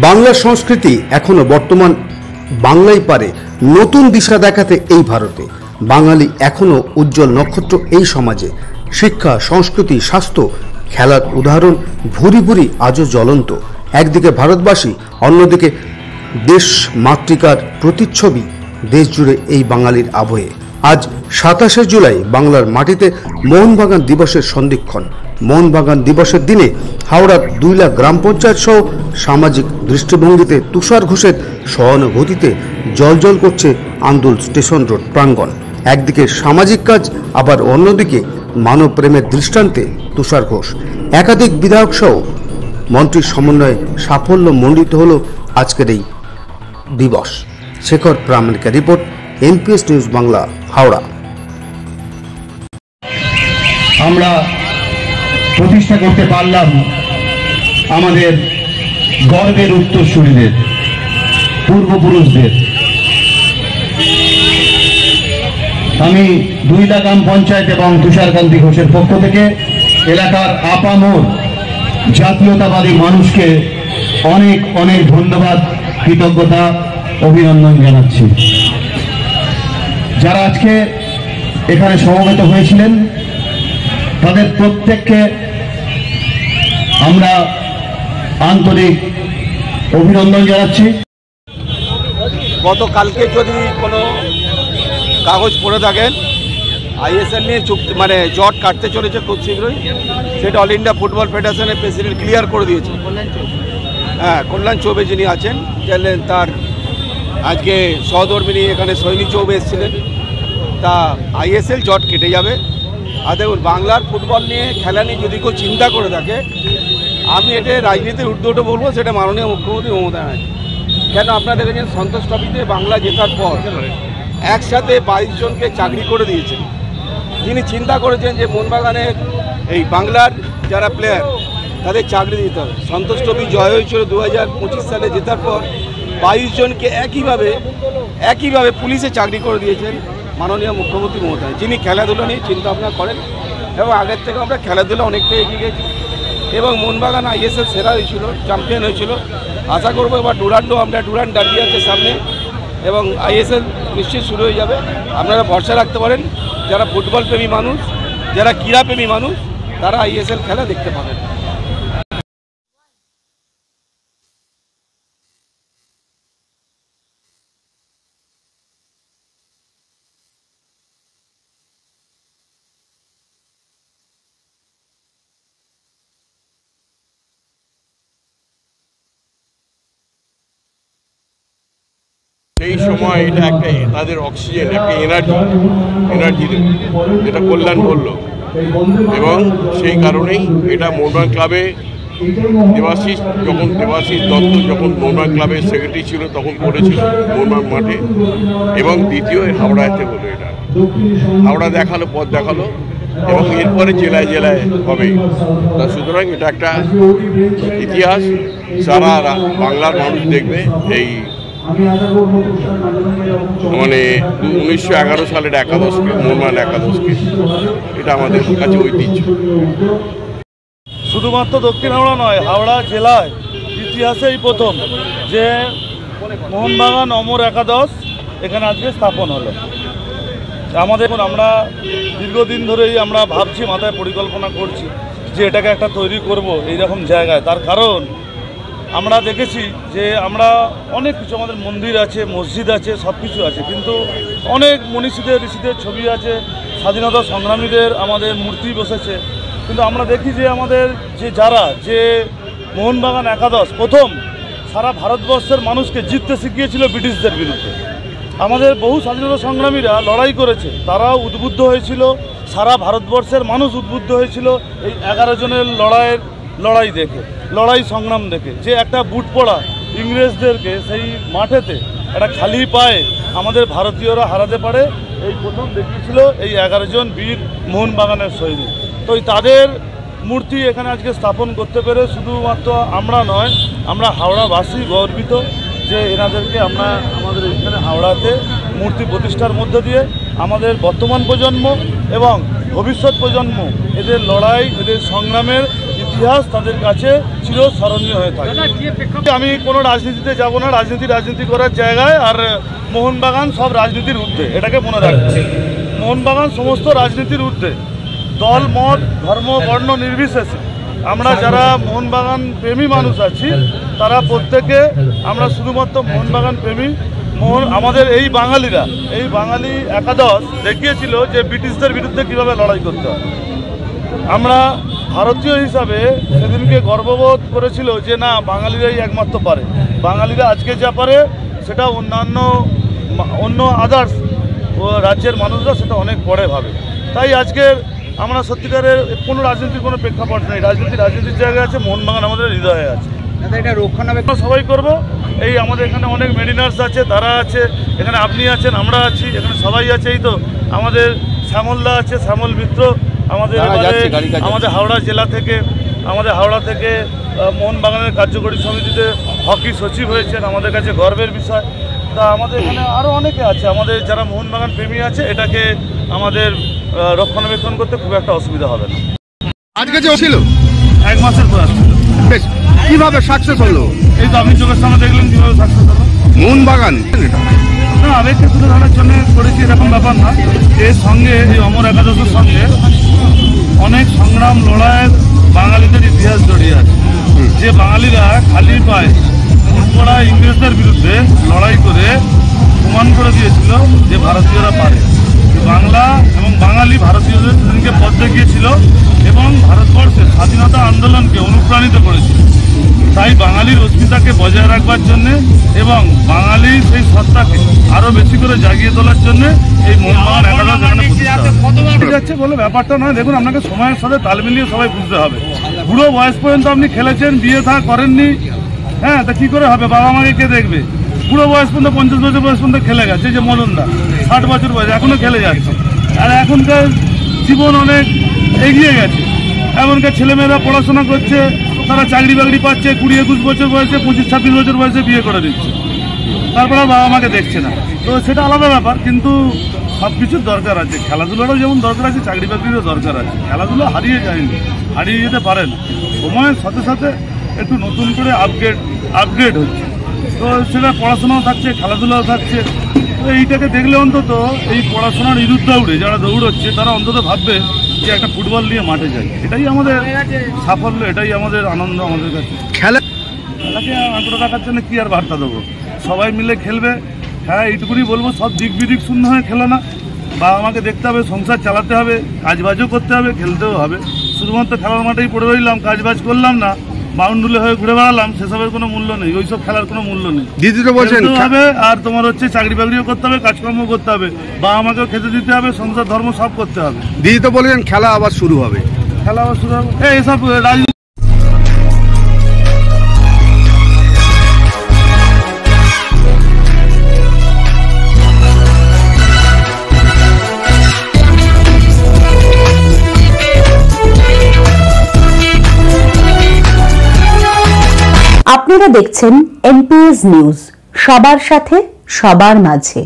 বাংলা সংস্কৃতি এখনো বর্তমান বাংলাই পারে নতুন দিশা দেখাতে। এই ভারতে বাঙালি এখনো উজ্জ্বল নক্ষত্র। এই সমাজে শিক্ষা, সংস্কৃতি, স্বাস্থ্য, খেলার উদাহরণ ভুরি ভুরি আজও জ্বলন্ত। একদিকে ভারতবাসী, অন্যদিকে দেশ মাতৃকার প্রতিচ্ছবি দেশ জুড়ে এই বাঙালির আবহে। আজ 27শে জুলাই বাংলার মাটিতে মোহনবাগান দিবসের সন্ধিক্ষণ। মোহনবাগান দিবসের দিনে হাওড়ার 2 লাখ গ্রাম পঞ্চায়েত সহ সামাজিক দৃষ্টিভঙ্গিতে তুষার ঘোষের সহানুভূতিতে জলজল করছে আন্দুল স্টেশন রোড প্রাঙ্গণ। একদিকে সামাজিক কাজ, আবার অন্যদিকে মানব প্রেমের দৃষ্টান্তে তুষার ঘোষ। একাধিক বিধায়ক সহ মন্ত্রীর সমন্বয়ে সাফল্য মণ্ডিত হল আজকের এই দিবস। শেখর প্রামাণিকের report, NPS news Bangla, Howrah. আমরা প্রতিষ্ঠা করতে পারলাম আমাদের গর্বের উত্তরসূরিদের, পূর্বপুরুষদের। আমি 2 লাখ গ্রাম পঞ্চায়েত এবং তুষারকান্তি ঘোষের পক্ষ থেকে এলাকার আপামর জাতীয়তাবাদী মানুষকে অনেক অনেক ধন্যবাদ, কৃতজ্ঞতা, অভিনন্দন জানাচ্ছি। যারা আজকে এখানে সমবেত হয়েছিলেন তাদের প্রত্যেককে আমরা আন্তরিক অভিনন্দন জানাচ্ছি। গতকালকে যদি কোনো কাগজ পড়ে থাকেন, আইএসএল নিয়ে চুক্তি জট কাটতে চলেছে খুব শীঘ্রই, সেটা অল ইন্ডিয়া ফুটবল ফেডারেশনের প্রেসিডেন্ট ক্লিয়ার করে দিয়েছে। হ্যাঁ, কল্যাণ চৌবে যিনি আছেন জানলেন, তার আজকে সহধর্মিনী এখানে সৈনী চৌবে এসেছিলেন, তা আইএসএল জট কেটে যাবে। আর দেখুন, বাংলার ফুটবল নিয়ে খেলা নিয়ে যদি কেউ চিন্তা করে থাকে, আমি এটা রাজনীতির ঊর্ধ্বে বলবো, সেটা মাননীয় মুখ্যমন্ত্রী মমতা ব্যানার্জি। কেন আপনারা দেখেছেন সন্তোষ ট্রফিতে বাংলা জেতার পর একসাথে 22 জনকে চাকরি করে দিয়েছেন। তিনি চিন্তা করেছেন যে মোহনবাগানের এই বাংলার যারা প্লেয়ার তাদের চাকরি দিতে হবে। সন্তোষ ট্রফি জয় হয়েছিল 2025 সালে জেতার পর 22 জনকে একইভাবে পুলিশে চাকরি করে দিয়েছেন মাননীয় মুখ্যমন্ত্রী মমতা, যিনি খেলাধুলা নিয়ে চিন্তা ভাবনা করেন। এবং আগের থেকে আমরা খেলাধুলা অনেকটাই এগিয়ে গেছি এবং মোহনবাগান আইএসএল সেরা হয়েছিল, চ্যাম্পিয়ন হয়েছিল। আশা করবো এবার ডুরান্ড ডার্বি আছে সামনে এবং আইএসএল নিশ্চয়ই শুরু হয়ে যাবে। আপনারা ভরসা রাখতে পারেন, যারা ফুটবল প্রেমী মানুষ, যারা ক্রীড়াপ্রেমী মানুষ, তারা আইএসএল খেলা দেখতে পাবেন। সেই সময় এটা একটা তাদের অক্সিজেন, একটা এনার্জি দেবে, যেটা কল্যাণ বলল। এবং সেই কারণেই এটা মোহনবাগান ক্লাবে দেবাশিস দত্ত যখন মোহনবাগান ক্লাবের সেক্রেটারি ছিল তখন করেছিল মোহনবাগান মাঠে, এবং দ্বিতীয় হাওড়াতে হলো। এটা হাওড়া দেখালো, পথ দেখালো, এবং এরপরে জেলায় জেলায় হবে। তা সুতরাং এটা একটা ইতিহাস, সারা বাংলার মানুষ দেখবে। এই 1911 সালের একাদশকে, মোহনবাগান একাদশকে, এটা আমাদের কাছে ঐতিহ্য। শুধুমাত্র দক্ষিণ হাওড়া নয়, হাওড়া জেলায় ইতিহাসেই প্রথম যে মোহনবাগান অমর একাদশ এখানে আজকে স্থাপন হলো। আমরা দীর্ঘদিন ধরেই আমরা ভাবছি, মাথায় পরিকল্পনা করছি যে এটাকে একটা তৈরি করব এইরকম জায়গায়। তার কারণ আমরা দেখেছি যে আমরা অনেক কিছু, আমাদের মন্দির আছে, মসজিদ আছে, সব কিছু আছে, কিন্তু অনেক মনীষীদের, ঋষিদের ছবি আছে, স্বাধীনতা সংগ্রামীদের আমাদের মূর্তি বসেছে, কিন্তু আমরা দেখি যে আমাদের যে মোহনবাগান একাদশ প্রথম সারা ভারতবর্ষের মানুষকে জিততে শিখিয়েছিল ব্রিটিশদের বিরুদ্ধে। আমাদের বহু স্বাধীনতা সংগ্রামীরা লড়াই করেছে, তারাও উদ্বুদ্ধ হয়েছিল, সারা ভারতবর্ষের মানুষ উদ্বুদ্ধ হয়েছিল এই 11 জনের লড়াই দেখে, লড়াই সংগ্রাম দেখে, যে একটা বুট পড়া ইংরেজদেরকে সেই মাঠেতে একটা খালি পায়ে আমাদের ভারতীয়রা হারাতে পারে, এই প্রথম দেখিয়েছিল এই 11 জন বীর মোহনবাগানের সৈনিক। তো তাদের মূর্তি এখানে আজকে স্থাপন করতে পেরে শুধুমাত্র আমরা নয়, আমরা হাওড়াবাসী গর্বিত যে এনাদেরকে আমরা আমাদের এখানে হাওড়াতে মূর্তি প্রতিষ্ঠার মধ্য দিয়ে আমাদের বর্তমান প্রজন্ম এবং ভবিষ্যৎ প্রজন্ম এদের লড়াই, এদের সংগ্রামের ইতিহাস তাদের কাছে চিরস্মরণীয় হয়ে থাকে। আমি কোনো রাজনীতিতে যাব না, রাজনীতি করার জায়গায়, আর মোহনবাগান সব রাজনীতির ঊর্ধ্বে, এটাকে মনে রাখবে। মোহনবাগান সমস্ত রাজনীতির ঊর্ধ্বে, দল মত ধর্ম বর্ণ নির্বিশেষে আমরা যারা মোহনবাগান প্রেমী মানুষ আছি তারা প্রত্যেকে আমরা শুধুমাত্র মোহনবাগান প্রেমী। আমাদের এই বাঙালি একাদশ দেখিয়েছিল যে ব্রিটিশদের বিরুদ্ধে কীভাবে লড়াই করতে হয়। আমরা ভারতীয় হিসাবে সেদিনকে গর্ববোধ করেছিল যে না, বাঙালিরাই একমাত্র পারে। বাঙালিরা আজকে যা পারে সেটা অন্য আদার্স রাজ্যের মানুষরা সেটা অনেক পরে ভাবে। তাই আজকের আমরা সত্যিকারের কোনো রাজনীতির কোনো প্রেক্ষাপট নেই, রাজনীতির জায়গায় আছে, মোহনবাগান আমাদের হৃদয়ে আছে। এটা রক্ষণাবেক্ষণ সবাই করবো। এই আমাদের এখানে অনেক মেরিনার্স আছে, তারা আছে, এখানে আপনি আছেন, আমরা আছি, এখানে সবাই আছে। এই তো আমাদের শ্যামলদা আছে, শ্যামল মিত্র আমাদের হাওড়া জেলা থেকে, হাওড়া থেকে মোহনবাগানের কার্যকরী সমিতিতে হকি সচিব হয়েছেন, আমাদের কাছে গর্বের বিষয়। তা আমাদের এখানে আরও অনেকে আছে, আমাদের যারা মোহনবাগান প্রেমী আছে, এটাকে আমাদের রক্ষণাবেক্ষণ করতে খুব একটা অসুবিধা হবে না। আজকে যে ছিল 1 মাসের পর বেশ কিভাবে সাকসেস হলো? এই তো আপনি চোখের সামনে দেখলেন কীভাবে সাকসেস হলো। মোহনবাগান না, আবেগকে তুলে ধরার জন্য করেছি এরকম ব্যাপার না। এর সঙ্গে এই অমর একাদশের সঙ্গে অনেক সংগ্রাম লড়াইয়ের বাঙালিদের ইতিহাস জড়িয়ে আছে। যে বাঙালিরা খালি পায়ে পড়া ইংরেজদের বিরুদ্ধে লড়াই করে প্রমাণ করে দিয়েছিল যে ভারতীয়রা পারে। বাংলা এবং বাঙালি ভারতীয়দের সেদিনকে পথ দেখিয়েছিল এবং ভারতবর্ষের স্বাধীনতা আন্দোলনকে অনুপ্রাণিত করেছিল। তাই বাঙালির অস্মিতাকে বজায় রাখবার জন্যে এবং বাঙালির সেই সত্তাকে আরও বেশি করে জাগিয়ে তোলার জন্যে এই মোহনবাগান একাদশ এখানে যাচ্ছে বলে ব্যাপারটা নয়। দেখুন, আপনাকে সময়ের সাথে তাল মিলিয়ে সবাই বুঝতে হবে। বুড়ো বয়স পর্যন্ত আপনি খেলেছেন, বিয়ে থা করেননি, হ্যাঁ, তা কী করে হবে? বাবা মাকে কে দেখবে? বুড়ো বয়স পর্যন্ত 50 বছর বয়স পর্যন্ত খেলে গেছে। যে মদনদা 60 বছর বয়স এখনও খেলে যাচ্ছে। আর এখনকার জীবন অনেক এগিয়ে গেছে, এমনকার ছেলেমেয়েরা পড়াশোনা করছে, তারা চাকরি বাকরি পাচ্ছে, 20-21 বছর বয়সে, 25-26 বছর বয়সে বিয়ে করে দিচ্ছে, তারপরে বাবা মাকে দেখছে না। তো সেটা আলাদা ব্যাপার, কিন্তু সব কিছুর দরকার আছে। খেলাধুলারও যেমন দরকার আছে, চাকরি বাকরিরও দরকার আছে। খেলাধুলা হারিয়ে যায়নি, হারিয়ে যেতে পারে না, সময়ের সাথে সাথে একটু নতুন করে আপগ্রেড হচ্ছে। তো সেটা পড়াশোনাও থাকছে, খেলাধুলাও থাকছে। তো এইটাকে দেখলে অন্তত এই পড়াশোনার ইঁদুর দৌড়ে যারা দৌড়চ্ছে তারা অন্তত ভাববে যে একটা ফুটবল নিয়ে মাঠে যায়। এটাই আমাদের সাফল্য, এটাই আমাদের আনন্দ আমাদের কাছে। খেলাকে আঁকড়ে রাখার জন্য কী আর বার্তা দেবো? সবাই মিলে খেলবে। হ্যাঁ, এইটুকুনি বলবো, সব দিক বিদিক শূন্য হয়ে খেলে না। বাবা মাকে দেখতে হবে, সংসার চালাতে হবে, কাজবাজও করতে হবে, খেলতেও হবে। শুধুমাত্র খেলার মাঠেই পড়ে রইলাম, কাজবাজ করলাম না, বাউন্ডুলে হয়ে ঘুরে বেড়ালাম, সেসবের কোনো মূল্য নেই, ওইসব খেলার কোনো মূল্য নেই। দিদিতে বলছেন হবে, আর তোমার হচ্ছে চাকরি বাকরিও করতে হবে, কাজকর্ম করতে হবে, বাবা মাকেও খেতে দিতে হবে, সংসার ধর্ম সব করতে হবে। দিদি তো বলছেন খেলা আবার শুরু হবে, এসব রাজনীতি। আপনারা দেখছেন এনপিএস নিউজ, সবার সাথে সবার মাঝে।